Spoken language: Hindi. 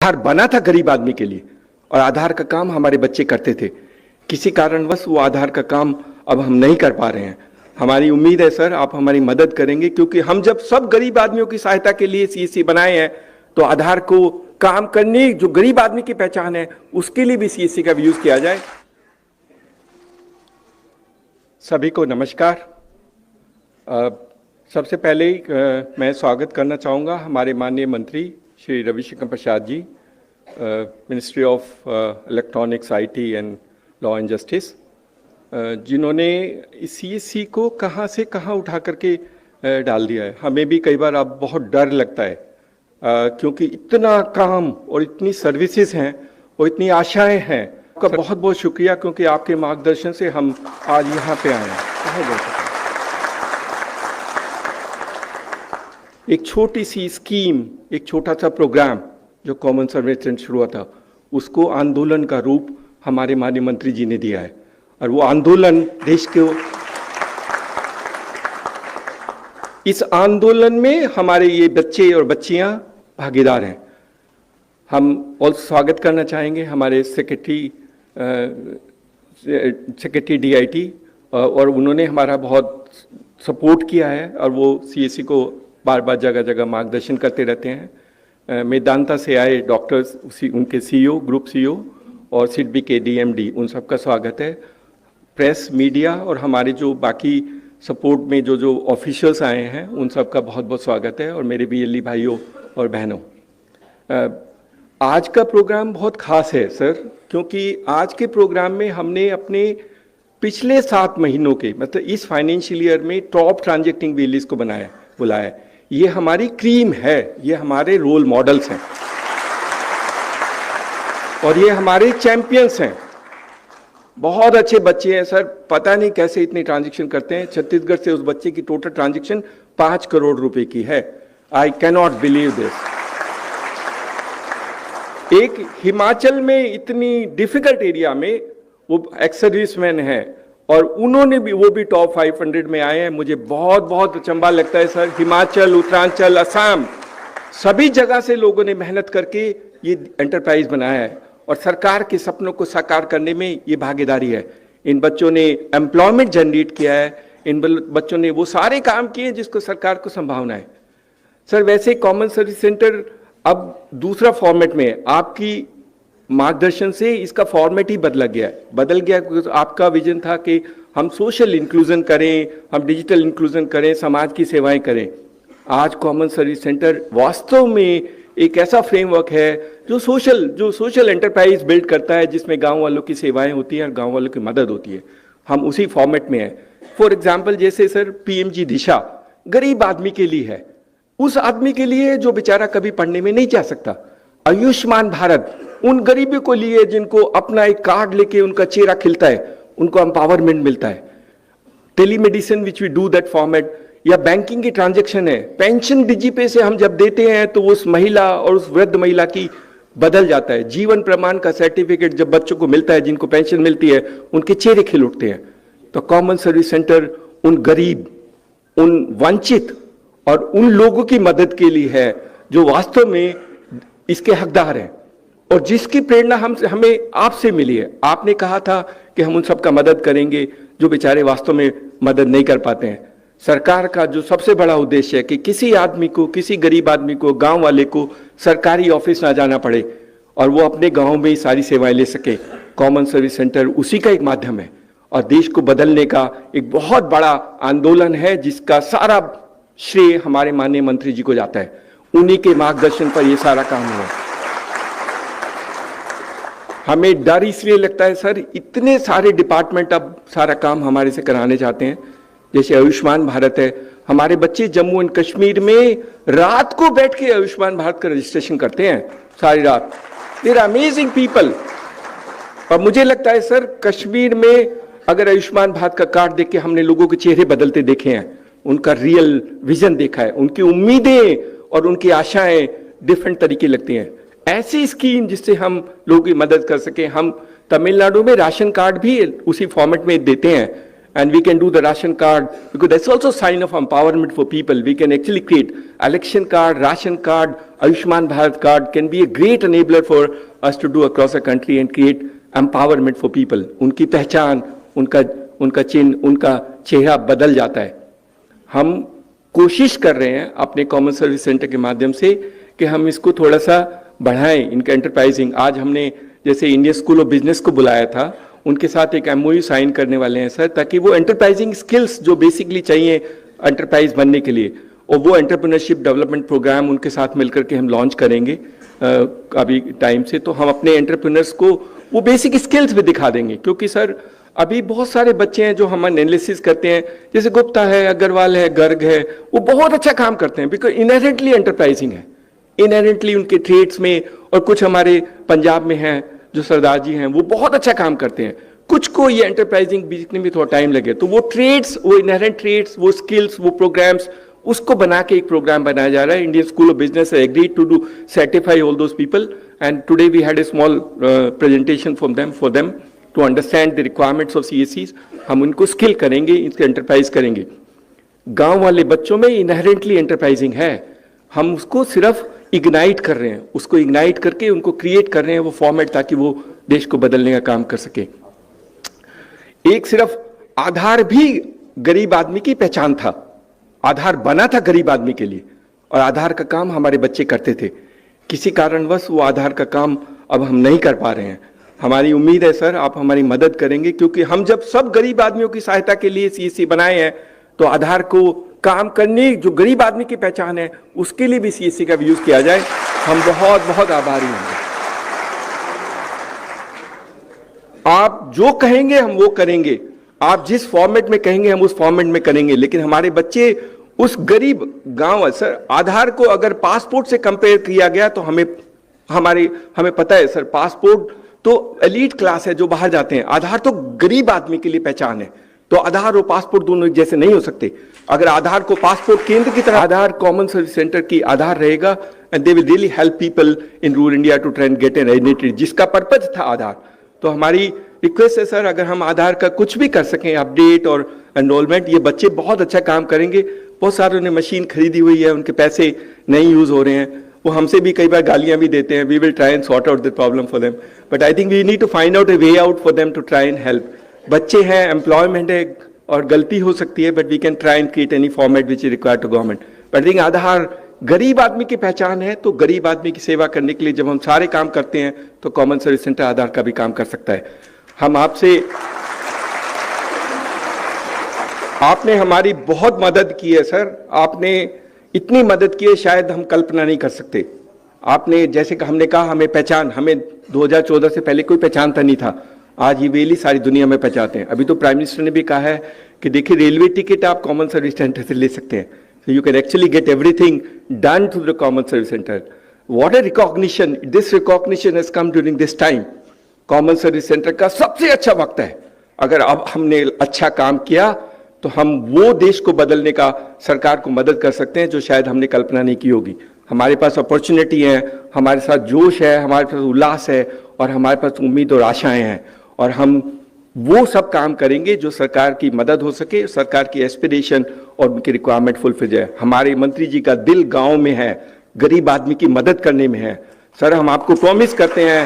आधार बना था गरीब आदमी के लिए और आधार का काम हमारे बच्चे करते थे। किसी कारणवश वो आधार का काम अब हम नहीं कर पा रहे हैं। हमारी उम्मीद है सर आप हमारी मदद करेंगे, क्योंकि हम जब सब गरीब आदमियों की सहायता के लिए सीएससी बनाए हैं तो आधार को काम करने जो गरीब आदमी की पहचान है उसके लिए भी सीएससी का यूज किया जाए। सभी को नमस्कार। सबसे पहले मैं स्वागत करना चाहूँगा हमारे माननीय मंत्री Shri Ravishankar Prasad ji, ministry of electronics, IT and law and justice, जिन्होंने इस सीएससी को कहाँ से कहाँ उठा करके डाल दिया है। हमें भी कई बार अब बहुत डर लगता है क्योंकि इतना काम और इतनी सर्विसेज हैं और इतनी आशाएं हैं। आपका बहुत बहुत शुक्रिया, क्योंकि आपके मार्गदर्शन से हम आज यहाँ पे आए हैं। बहुत बहुत शुक्रिया। एक छोटी सी स्कीम, एक छोटा सा प्रोग्राम जो कॉमन सर्विस सेंटर शुरू हुआ था, उसको आंदोलन का रूप हमारे माननीय मंत्री जी ने दिया है और वो आंदोलन देश के, इस आंदोलन में हमारे ये बच्चे और बच्चियां भागीदार हैं। हम और स्वागत करना चाहेंगे हमारे सेक्रेटरी डीआईटी, और उन्होंने हमारा बहुत सपोर्ट किया है और वो सीएससी को बार बार जगह जगह मार्गदर्शन करते रहते हैं। मेदांता से आए डॉक्टर्स, उनके सीईओ, ग्रुप सीईओ और सिडबी के डीएमडी, उन सबका स्वागत है। प्रेस, मीडिया और हमारे जो बाकी सपोर्ट में जो ऑफिशियल्स आए हैं उन सबका बहुत बहुत स्वागत है। और मेरे बीएलई भाइयों और बहनों, आज का प्रोग्राम बहुत खास है सर, क्योंकि आज के प्रोग्राम में हमने अपने पिछले 7 महीनों के, मतलब इस फाइनेंशियल ईयर में टॉप ट्रांजैक्टिंग बीएलईज को बुलाया। ये हमारी क्रीम है, ये हमारे रोल मॉडल्स हैं और ये हमारे चैंपियंस हैं। बहुत अच्छे बच्चे हैं सर, पता नहीं कैसे इतने ट्रांजैक्शन करते हैं। छत्तीसगढ़ से उस बच्चे की टोटल ट्रांजैक्शन 5 करोड़ रुपए की है। I cannot believe this. एक हिमाचल में इतनी डिफिकल्ट एरिया में वो एक्स सर्विसमैन है और उन्होंने भी, वो भी टॉप 500 में आए हैं। मुझे बहुत बहुत अचंभा लगता है सर। हिमाचल, उत्तरांचल, असम, सभी जगह से लोगों ने मेहनत करके ये एंटरप्राइज बनाया है और सरकार के सपनों को साकार करने में ये भागीदारी है। इन बच्चों ने एम्प्लॉयमेंट जनरेट किया है, इन बच्चों ने वो सारे काम किए जिसको सरकार को संभावना है। सर वैसे कॉमन सर्विस सेंटर अब दूसरा फॉर्मेट में है। आपकी मार्गदर्शन से इसका फॉर्मेट ही बदल गया क्योंकि आपका विजन था कि हम सोशल इंक्लूजन करें, हम डिजिटल इंक्लूजन करें, समाज की सेवाएं करें। आज कॉमन सर्विस सेंटर वास्तव में एक ऐसा फ्रेमवर्क है जो सोशल एंटरप्राइज बिल्ड करता है, जिसमें गांव वालों की सेवाएं होती हैं और गांव वालों की मदद होती है। हम उसी फॉर्मेट में हैं। फॉर एग्जाम्पल जैसे सर पीएमजी दिशा गरीब आदमी के लिए है, उस आदमी के लिए जो बेचारा कभी पढ़ने में नहीं जा सकता। आयुष्मान भारत उन गरीबों को लिए जिनको अपना एक कार्ड लेके उनका चेहरा खिलता है, उनको एम्पावरमेंट मिलता है। Telemedicine which we do that format, या बैंकिंग की ट्रांजैक्शन है। पेंशन डिजीपे से हम जब देते हैं तो उस महिला और उस वृद्ध महिला की बदल जाता है। जीवन प्रमाण का सर्टिफिकेट जब बच्चों को मिलता है, जिनको पेंशन मिलती है, उनके चेहरे खिल उठते हैं। तो कॉमन सर्विस सेंटर उन गरीब, उन वंचित और उन लोगों की मदद के लिए है जो वास्तव में इसके हकदार हैं और जिसकी प्रेरणा हमें आपसे मिली है। आपने कहा था कि हम उन सबका मदद करेंगे जो बेचारे वास्तव में मदद नहीं कर पाते हैं। सरकार का जो सबसे बड़ा उद्देश्य है कि किसी आदमी को, किसी गरीब आदमी को, गांव वाले को सरकारी ऑफिस ना जाना पड़े और वो अपने गांव में ही सारी सेवाएं ले सके। कॉमन सर्विस सेंटर उसी का एक माध्यम है और देश को बदलने का एक बहुत बड़ा आंदोलन है, जिसका सारा श्रेय हमारे माननीय मंत्री जी को जाता है। उन्हीं के मार्गदर्शन पर यह सारा काम हुआ। हमें डर इसलिए लगता है सर, इतने सारे डिपार्टमेंट अब सारा काम हमारे से कराने चाहते हैं। जैसे आयुष्मान भारत है, हमारे बच्चे जम्मू एंड कश्मीर में रात को बैठ के आयुष्मान भारत का रजिस्ट्रेशन करते हैं, सारी रात। There are amazing people. और मुझे लगता है सर, कश्मीर में अगर आयुष्मान भारत का कार्ड देख के हमने लोगों के चेहरे बदलते देखे हैं, उनका रियल विजन देखा है, उनकी उम्मीदें और उनकी आशाएं डिफरेंट तरीके लगती हैं। ऐसी स्कीम जिससे हम लोगों की मदद कर सकें। हम तमिलनाडु में राशन कार्ड भी उसी फॉर्मेट में देते हैं। and we can do the ration card, because that's also a sign of empowerment for people. We can actually create election card, ration card, Ayushman Bharat card can be a great enabler for us to do across the country and create empowerment for people. उनकी पहचान, उनका चिन्ह, उनका चेहरा बदल जाता है। हम कोशिश कर रहे हैं अपने कॉमन सर्विस सेंटर के माध्यम से कि हम इसको थोड़ा सा बढ़ाएं, इनका एंटरप्राइजिंग। आज हमने जैसे इंडियन स्कूल ऑफ बिजनेस को बुलाया था, उनके साथ एक एमओयू साइन करने वाले हैं सर, ताकि वो एंटरप्राइजिंग स्किल्स जो बेसिकली चाहिए एंटरप्राइज बनने के लिए, और वो एंटरप्रेन्योरशिप डेवलपमेंट प्रोग्राम उनके साथ मिलकर के हम लॉन्च करेंगे अभी टाइम से। तो हम अपने एंटरप्रेन्योर्स को वो बेसिक स्किल्स भी दिखा देंगे, क्योंकि सर अभी बहुत सारे बच्चे हैं जो हम एनालिसिस करते हैं, जैसे गुप्ता है, अग्रवाल है, गर्ग है, वो बहुत अच्छा काम करते हैं बिकॉज इनहेरेंटली एंटरप्राइजिंग है, इनहेरेंटली उनके ट्रेड्स में। और कुछ हमारे पंजाब में हैं जो सरदार जी हैं, वो बहुत अच्छा काम करते हैं। कुछ को ये एंटरप्राइजिंग सीखने में थोड़ा टाइम लगे, तो वो ट्रेड्स, वो इनहेरेंट ट्रेड्स, वो स्किल्स, वो प्रोग्राम्स, उसको बना के एक प्रोग्राम बनाया जा रहा है। Indian School of Business agreed to do certify all those people, and today we had a small presentation for them to understand the requirements of CSCs। हम उनको स्किल करेंगे, इसके एंटरप्राइज करेंगे। गांव वाले बच्चों में इनहेरेंटली एंटरप्राइजिंग है, हम उसको सिर्फ इग्नाइट कर रहे हैं, उसको इग्नाइट करके उनको क्रिएट कर रहे हैं वो फॉर्मेट, ताकि वो देश को बदलने का काम कर सके। एक सिर्फ आधार भी गरीब आदमी की पहचान था, आधार बना था गरीब आदमी के लिए, और आधार का काम हमारे बच्चे करते थे। किसी कारणवश वो आधार का काम अब हम नहीं कर पा रहे हैं। हमारी उम्मीद है सर आप हमारी मदद करेंगे, क्योंकि हम जब सब गरीब आदमियों की सहायता के लिए CSC बनाए हैं, तो आधार को काम करने, जो गरीब आदमी की पहचान है, उसके लिए भी CSC का यूज किया जाए। हम बहुत बहुत आभारी होंगे। आप जो कहेंगे हम वो करेंगे, आप जिस फॉर्मेट में कहेंगे हम उस फॉर्मेट में करेंगे, लेकिन हमारे बच्चे उस गरीब गांव, सर आधार को अगर पासपोर्ट से कंपेयर किया गया तो हमें पता है सर, पासपोर्ट तो एलीट क्लास है जो बाहर जाते हैं, आधार तो गरीब आदमी के लिए पहचान है। तो आधार और पासपोर्ट दोनों एक जैसे नहीं हो सकते। अगर आधार को पासपोर्ट केंद्र की तरह आधार कॉमन सर्विस सेंटर की आधार रहेगा, and they will really help people in rural India to try and get an identity, जिसका पर्पज था आधार। तो हमारी रिक्वेस्ट है सर, अगर हम आधार का कुछ भी कर सकें, अपडेट और एनरोलमेंट, ये बच्चे बहुत अच्छा काम करेंगे। बहुत सारों ने मशीन खरीदी हुई है, उनके पैसे नहीं यूज हो रहे हैं, वो हमसे भी कई बार गालियां भी देते हैं। We will try and sort out the problem for them, but I think we need to find out a way out for them to try and help. बच्चे हैं, एम्प्लॉयमेंट है, और गलती हो सकती है, but we can try and create any format which is required to government. But I think Aadhaar गरीब आदमी की पहचान है, तो गरीब आदमी की सेवा करने के लिए जब हम सारे काम करते हैं, तो कॉमन सर्विस सेंटर आधार का भी काम कर सकता है। हम आपने हमारी बहुत मदद की है सर, आपने इतनी मदद की है शायद हम कल्पना नहीं कर सकते। आपने जैसे कि हमने कहा, हमें 2014 से पहले कोई पहचानता नहीं था, आज ये वेली सारी दुनिया में पहचानते हैं। अभी तो प्राइम मिनिस्टर ने भी कहा है कि देखिए रेलवे टिकट आप कॉमन सर्विस सेंटर से ले सकते हैं, so you can actually get everything done through the common service center. What a recognition! This recognition has come during this time. Common service centre का सबसे अच्छा वक्त है। अगर अब हमने अच्छा काम किया तो हम वो देश को बदलने का, सरकार को मदद कर सकते हैं जो शायद हमने कल्पना नहीं की होगी। हमारे पास अपॉर्चुनिटी है, हमारे साथ जोश है, हमारे पास उल्लास है, और हमारे पास उम्मीद और आशाएं हैं, और हम वो सब काम करेंगे जो सरकार की मदद हो सके, सरकार की एस्पिरेशन और उनकी रिक्वायरमेंट फुलफिल जाए। हमारे मंत्री जी का दिल गांव में है, गरीब आदमी की मदद करने में है। सर हम आपको प्रॉमिस करते हैं